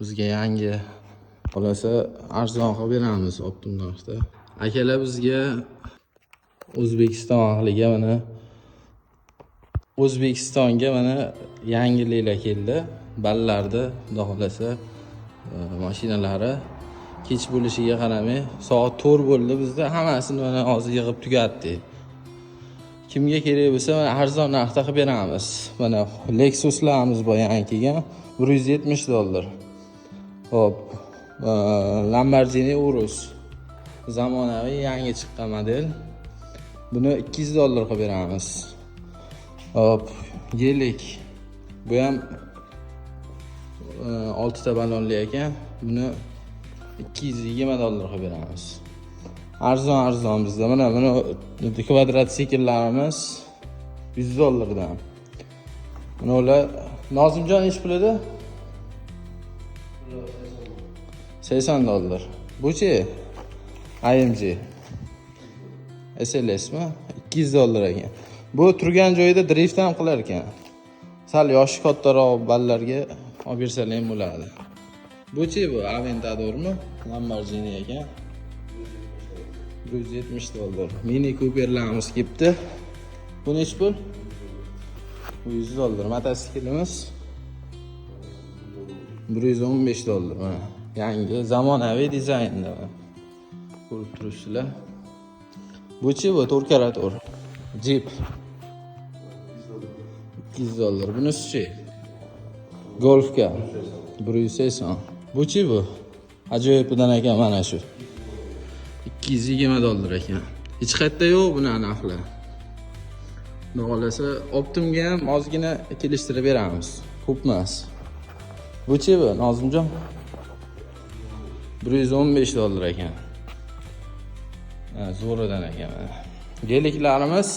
bizga yangi xulasa arzon qilib beramiz Optim narxda. Akalar bizga O'zbekistonga mana yangiliklar keldi. Ballarda xudo xolasa mashinalari kech bo'lishiga qaramay soat 4 bo'ldi. Bizda hammasini mana hozir yig'ib tugatdik. Kimga kerak bo'lsa mana arzon narxda qilib beramiz. Mana Lexuslarimiz bor yangi kelgan $170. Hop, Lamborghini Urus zamonaviy yangi chiqqan model. Buni $200 qilib beramiz. Hop, gelik. Bu ham 6 ta ballonli ekan. Buni $220 qilib beramiz. Arzon bizda. Mana kvadrat sikllarimiz $100 dan. Mana ular Nozimjon ish pulida $80. Bu-chi? AMG SLS mi? $200 ekan. Bu turgan joyida drift ham qilar ekan. Sal yoshi kattaroq ballarga olib bersalar ham bo'ladi. Bu-chi bu Aventadormi? Lamborghini ekan. $170. Mini Cooper'larimiz kelibdi. Bu nech pul? Bu $100. Mototsiklimiz $115. Mana yangi zamonaviy dizaynda. Ko'rib turibsizlar. Bu-chi bu 4x4 Jeep $200. Bunisi-chi? Golf'ga $180. Bu-chi bu? Ajoyibidan ekan mana shu. $220 ekan. Hech qayerda yo'q buni narxlar. Xudo xolasa Optimga ham ozgina kelishtirib beramiz. Ko'p emas. Bu-chi bu Nozimjon? $115 ekan. Zo'ridan ekan. Geliklarimiz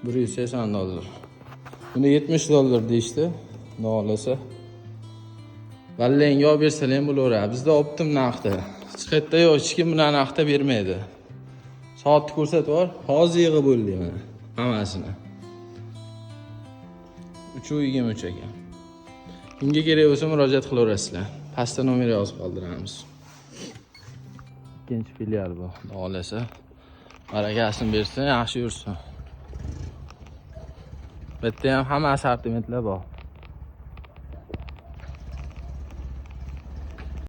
$180. Buni $70 deyishdi. Xudo xolasa vallenga olib bersalar ham bo'laveradi. Bizda Optim narxda. Hech qayerda yo'q, hech kim buni narxda bermaydi. Soatni ko'rsatib bor. Hozir yig'ib bo'ldi mana hammasini. 323 ekan. Kimga kerak bo'lsa murojaat qilaverasizlar. Pastda nomer yozib qoldiramiz. Ikkinchi filial bu. Xudo xolasa barakasini bersin, yaxshi yursin. Bu yerda ham hamma assortimentlar bor.